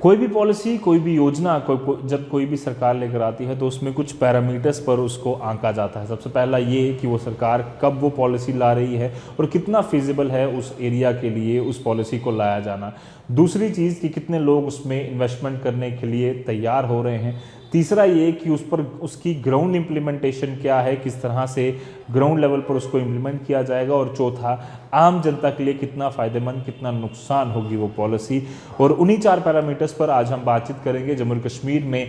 कोई भी पॉलिसी, कोई भी योजना जब कोई भी सरकार लेकर आती है तो उसमें कुछ पैरामीटर्स पर उसको आंका जाता है। सबसे पहला ये कि वो सरकार कब वो पॉलिसी ला रही है और कितना फिजिबल है उस एरिया के लिए उस पॉलिसी को लाया जाना। दूसरी चीज़ कि कितने लोग उसमें इन्वेस्टमेंट करने के लिए तैयार हो रहे हैं। तीसरा ये कि उस पर उसकी ग्राउंड इम्प्लीमेंटेशन क्या है, किस तरह से ग्राउंड लेवल पर उसको इम्प्लीमेंट किया जाएगा। और चौथा, आम जनता के लिए कितना फ़ायदेमंद, कितना नुकसान होगी वो पॉलिसी। और उन्हीं 4 पैरामीटर्स पर आज हम बातचीत करेंगे। जम्मू कश्मीर में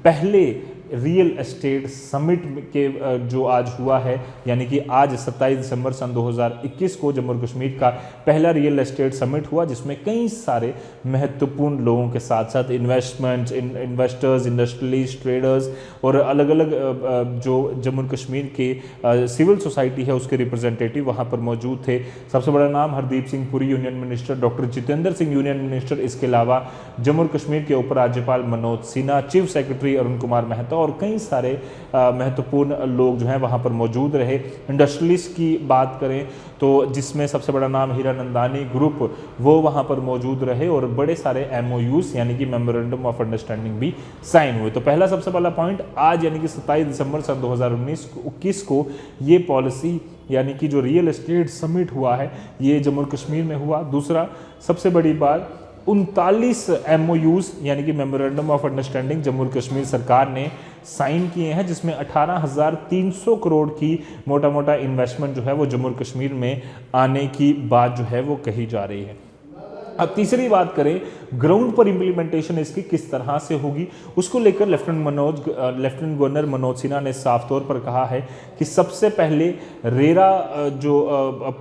पहले रियल एस्टेट समिट के जो आज हुआ है, यानी कि आज 27 दिसंबर सन 2021 को जम्मू कश्मीर का पहला रियल एस्टेट समिट हुआ, जिसमें कई सारे महत्वपूर्ण लोगों के साथ साथ इन्वेस्टर्स, इंडस्ट्रियलिस्ट, ट्रेडर्स और अलग अलग जो जम्मू कश्मीर के सिविल सोसाइटी है उसके रिप्रेजेंटेटिव वहाँ पर मौजूद थे। सबसे बड़ा नाम Hardeep Singh Puri union minister, doctor Jitendra Singh union minister, इसके अलावा जम्मू कश्मीर के उपराज्यपाल मनोज सिन्हा, चीफ सेक्रेटरी अरुण कुमार मेहता और कई सारे महत्वपूर्ण लोग जो हैं वहाँ पर मौजूद रहे। इंडस्ट्रियलिस्ट की बात करें तो जिसमें सबसे बड़ा नाम हीरानंदानी ग्रुप, वो वहाँ पर मौजूद रहे और बड़े सारे MOUs यानी कि मेमोरेंडम ऑफ अंडरस्टैंडिंग भी साइन हुए। तो पहला सबसे पहला पॉइंट, आज यानी कि 27 दिसंबर सन 2019 को ये पॉलिसी यानी कि जो रियल एस्टेट समिट हुआ है ये जम्मू कश्मीर में हुआ। दूसरा सबसे बड़ी बात, 39 MOUs यानी कि memorandum of understanding Jammu Kashmir सरकार ने साइन किए हैं, जिसमें 18,300 करोड़ की मोटा मोटा इन्वेस्टमेंट जो है वो जम्मू कश्मीर में आने की बात जो है वो कही जा रही है। अब तीसरी बात करें, ग्राउंड पर इम्प्लीमेंटेशन इसकी किस तरह से होगी, उसको लेकर लेफ्टिनेंट गवर्नर मनोज सिन्हा ने साफ तौर पर कहा है कि सबसे पहले रेरा जो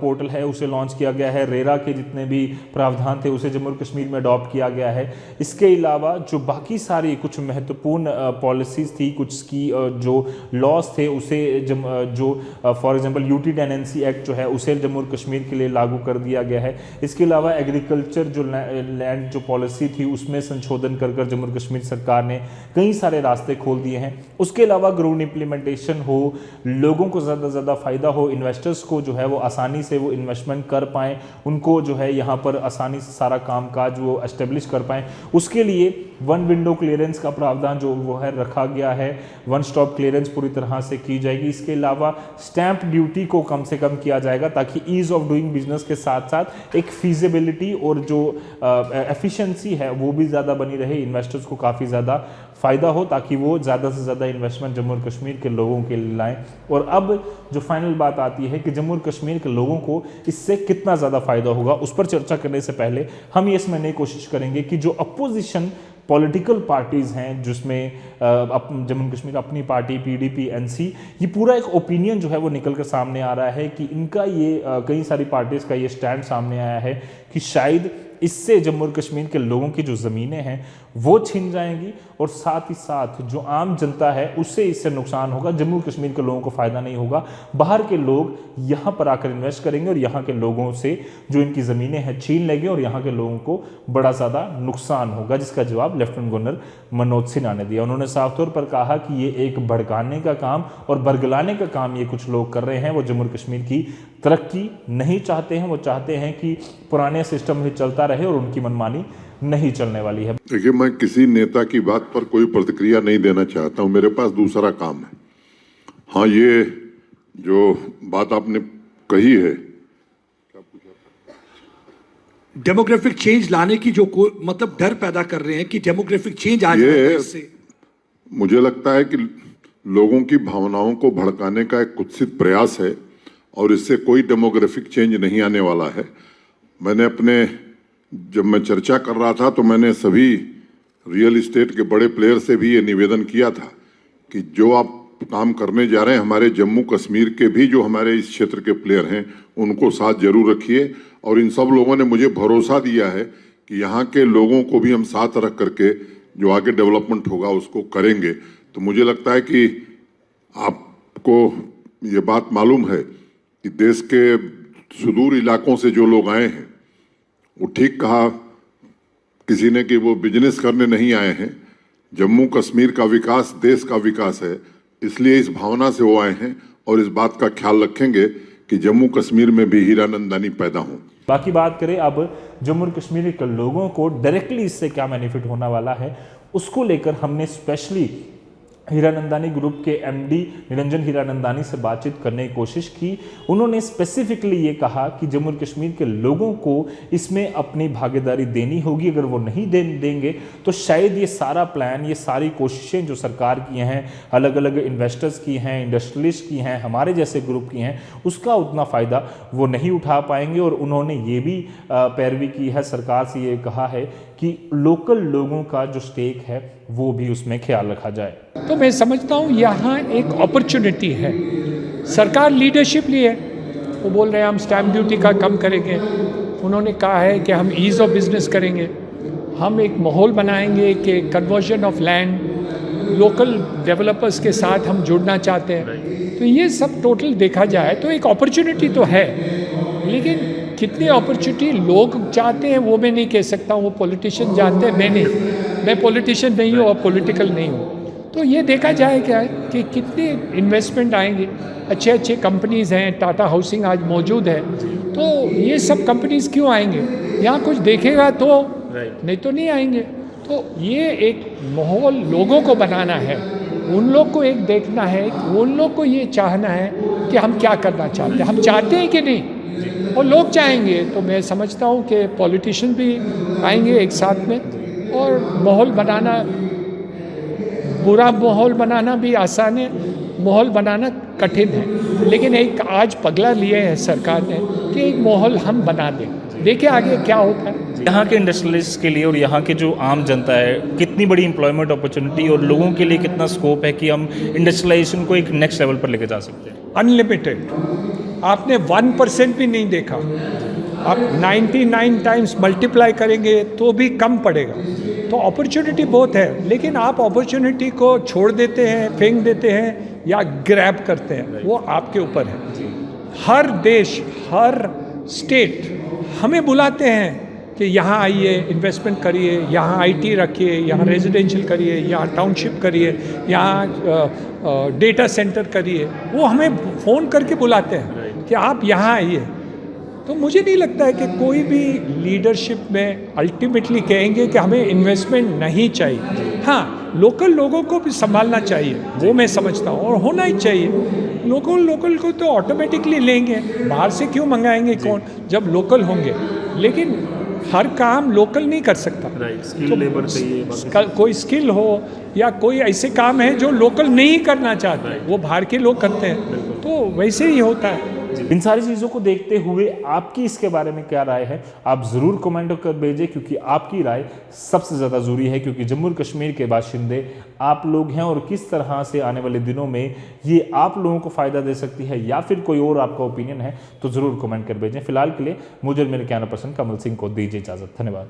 पोर्टल है उसे लॉन्च किया गया है। रेरा के जितने भी प्रावधान थे उसे जम्मू कश्मीर में अडॉप्ट किया गया है। इसके अलावा जो बाकी सारी कुछ महत्वपूर्ण पॉलिसीज़ थी, कुछ की जो लॉज थे उसे जो for example UT tenancy act जो है उसे जम्मू कश्मीर के लिए लागू कर दिया गया है। इसके अलावा एग्रीकल्चर जो लैंड जो पॉलिसी थी उसमें संशोधन कर जम्मू कश्मीर सरकार ने कई सारे रास्ते खोल दिए हैं। उसके अलावा ग्राउंड इम्प्लीमेंटेशन हो, लोगों को ज़्यादा से ज़्यादा फायदा हो, इन्वेस्टर्स को जो है वो आसानी से वो इन्वेस्टमेंट कर पाएँ, उनको जो है यहाँ पर आसानी से सारा कामकाज वो एस्टेब्लिश कर पाएँ, उसके लिए वन विंडो क्लियरेंस का प्रावधान जो वो है रखा गया है। वन स्टॉप क्लियरेंस पूरी तरह से की जाएगी। इसके अलावा स्टैंप ड्यूटी को कम से कम किया जाएगा ताकि ईज ऑफ डूइंग बिजनेस के साथ साथ एक फीजिबिलिटी और जो एफिशिएंसी है वो भी ज़्यादा बनी रहे, इन्वेस्टर्स को काफ़ी ज़्यादा फ़ायदा हो ताकि वो ज़्यादा से ज़्यादा इन्वेस्टमेंट जम्मू कश्मीर के लोगों के लिए लाएं। और अब जो फाइनल बात आती है कि जम्मू कश्मीर के लोगों को इससे कितना ज़्यादा फ़ायदा होगा, उस पर चर्चा करने से पहले हम ये समझने की कोशिश करेंगे कि जो अपोजिशन पॉलिटिकल पार्टीज़ हैं जिसमें जम्मू कश्मीर अपनी पार्टी PDP NC, ये पूरा एक ओपिनियन जो है वो निकल कर सामने आ रहा है कि इनका ये कई सारी पार्टीज़ का ये स्टैंड सामने आया है कि शायद इससे जम्मू कश्मीर के लोगों की जो ज़मीनें हैं वो छिन जाएंगी और साथ ही साथ जो आम जनता है उससे इससे नुकसान होगा। जम्मू कश्मीर के लोगों को फ़ायदा नहीं होगा। बाहर के लोग यहाँ पर आकर इन्वेस्ट करेंगे और यहाँ के लोगों से जो इनकी ज़मीनें हैं छीन लेंगे और यहाँ के लोगों को बड़ा ज़्यादा नुकसान होगा, जिसका जवाब लेफ्टिनेंट गवर्नर मनोज सिन्हा ने दिया। उन्होंने साफ तौर पर कहा कि ये एक भड़काने का काम और बरगलाने का काम ये कुछ लोग कर रहे हैं। वो जम्मू कश्मीर की तरक्की नहीं चाहते हैं, वो चाहते हैं कि पुराने सिस्टम में चलता रहे और उनकी मनमानी नहीं चलने वाली है। देखिए, मैं किसी नेता की बात पर कोई प्रतिक्रिया नहीं देना चाहता हूं, मेरे पास दूसरा काम है। हाँ, ये जो बात आपने कही है, डेमोग्राफिक चेंज लाने की जो मतलब डर पैदा कर रहे हैं कि डेमोग्राफिक चेंज आ जाए, इससे मुझे लगता है कि लोगों की भावनाओं को भड़काने का एक कुत्सित प्रयास है और इससे कोई डेमोग्राफिक चेंज नहीं आने वाला है। मैंने जब मैं चर्चा कर रहा था तो मैंने सभी रियल एस्टेट के बड़े प्लेयर से भी ये निवेदन किया था कि जो आप काम करने जा रहे हैं, हमारे जम्मू कश्मीर के भी जो हमारे इस क्षेत्र के प्लेयर हैं उनको साथ जरूर रखिए। और इन सब लोगों ने मुझे भरोसा दिया है कि यहाँ के लोगों को भी हम साथ रख करके जो आगे डेवलपमेंट होगा उसको करेंगे। तो मुझे लगता है कि आपको ये बात मालूम है कि देश के सुदूर इलाकों से जो लोग आए हैं, वो ठीक कहा किसी ने कि वो बिजनेस करने नहीं आए हैं। जम्मू कश्मीर का विकास देश का विकास है, इसलिए इस भावना से वो आए हैं और इस बात का ख्याल रखेंगे कि जम्मू कश्मीर में भी हीरानंदानी पैदा हों। बाकी बात करें अब जम्मू और कश्मीर के लोगों को डायरेक्टली इससे क्या बेनिफिट होने वाला है, उसको लेकर हमने स्पेशली हीरानंदानी ग्रुप के एमडी निरंजन हीरानंदानी से बातचीत करने की कोशिश की। उन्होंने स्पेसिफिकली ये कहा कि जम्मू और कश्मीर के लोगों को इसमें अपनी भागीदारी देनी होगी। अगर वो नहीं देंगे तो शायद ये सारा प्लान, ये सारी कोशिशें जो सरकार की हैं, अलग अलग इन्वेस्टर्स की हैं, इंडस्ट्रियलिस्ट की हैं, हमारे जैसे ग्रुप की हैं, उसका उतना फ़ायदा वो नहीं उठा पाएंगे। और उन्होंने ये भी पैरवी की है, सरकार से ये कहा है कि लोकल लोगों का जो स्टेक है वो भी उसमें ख्याल रखा जाए। तो मैं समझता हूँ यहाँ एक अपॉर्चुनिटी है। सरकार लीडरशिप ली है, वो बोल रहे हैं हम स्टैम्प ड्यूटी का कम करेंगे, उन्होंने कहा है कि हम ईज़ ऑफ बिजनेस करेंगे, हम एक माहौल बनाएंगे कि conversion of land local developers के साथ हम जुड़ना चाहते हैं। तो ये सब टोटल देखा जाए तो एक अपॉर्चुनिटी तो है, लेकिन कितनी अपॉर्चुनिटी लोग चाहते हैं वो मैं नहीं कह सकता हूँ, वो पॉलिटिशियन जानते हैं, मैं पॉलिटिशियन नहीं हूँ और पॉलिटिकल नहीं हूँ। तो ये देखा जाए क्या है कि कितने इन्वेस्टमेंट आएंगे, अच्छे अच्छे कंपनीज़ हैं, टाटा हाउसिंग आज मौजूद है, तो ये सब कंपनीज़ क्यों आएंगे यहाँ, कुछ देखेगा तो नहीं तो नहीं आएंगे। तो ये एक माहौल लोगों को बनाना है, उन लोग को एक देखना है, उन लोग को ये चाहना है कि हम क्या करना चाहते हैं, हम चाहते हैं कि नहीं, और लोग चाहेंगे। तो मैं समझता हूँ कि पॉलिटिशियन भी आएंगे एक साथ में, और माहौल बनाना, बुरा माहौल बनाना भी आसान है, माहौल बनाना कठिन है, लेकिन एक आज पगला लिए है सरकार ने कि एक माहौल हम बना दें, देखिए आगे क्या होता है। यहाँ के इंडस्ट्रियलिस्ट के लिए और यहाँ के जो आम जनता है, कितनी बड़ी एम्प्लॉयमेंट अपॉर्चुनिटी और लोगों के लिए कितना स्कोप है कि हम इंडस्ट्रियलाइजेशन को एक नेक्स्ट लेवल पर लेके जा सकते हैं। अनलिमिटेड, आपने 1% भी नहीं देखा, आप 99 टाइम्स मल्टीप्लाई करेंगे तो भी कम पड़ेगा। तो अपॉर्चुनिटी बहुत है, लेकिन आप अपॉर्चुनिटी को छोड़ देते हैं, फेंक देते हैं या ग्रैब करते हैं, वो आपके ऊपर है। हर देश, हर स्टेट हमें बुलाते हैं कि यहाँ आइए, इन्वेस्टमेंट करिए, यहाँ आईटी रखिए, यहाँ रेजिडेंशियल करिए, यहाँ टाउनशिप करिए, यहाँ डेटा सेंटर करिए, वो हमें फ़ोन करके बुलाते हैं कि आप यहाँ आइए। तो मुझे नहीं लगता है कि कोई भी लीडरशिप में अल्टीमेटली कहेंगे कि हमें इन्वेस्टमेंट नहीं चाहिए। हाँ, लोकल लोगों को भी संभालना चाहिए, वो मैं समझता हूँ, और होना ही चाहिए। लोकल को तो ऑटोमेटिकली लेंगे, बाहर से क्यों मंगाएंगे कौन, जब लोकल होंगे। लेकिन हर काम लोकल नहीं कर सकता, स्किल लेबर चाहिए, कोई स्किल हो या कोई ऐसे काम है जो लोकल नहीं करना चाहते, वो बाहर के लोग करते हैं, तो वैसे ही होता है। इन सारी चीज़ों को देखते हुए आपकी इसके बारे में क्या राय है, आप ज़रूर कमेंट कर भेजें, क्योंकि आपकी राय सबसे ज़्यादा ज़रूरी है, क्योंकि जम्मू और कश्मीर के बाशिंदे आप लोग हैं और किस तरह से आने वाले दिनों में ये आप लोगों को फ़ायदा दे सकती है या फिर कोई और आपका ओपिनियन है तो ज़रूर कमेंट कर भेजें। फिलहाल के लिए मुझे और मेरे कैमरा पर्सन कमल सिंह को दीजिए इजाज़त। धन्यवाद।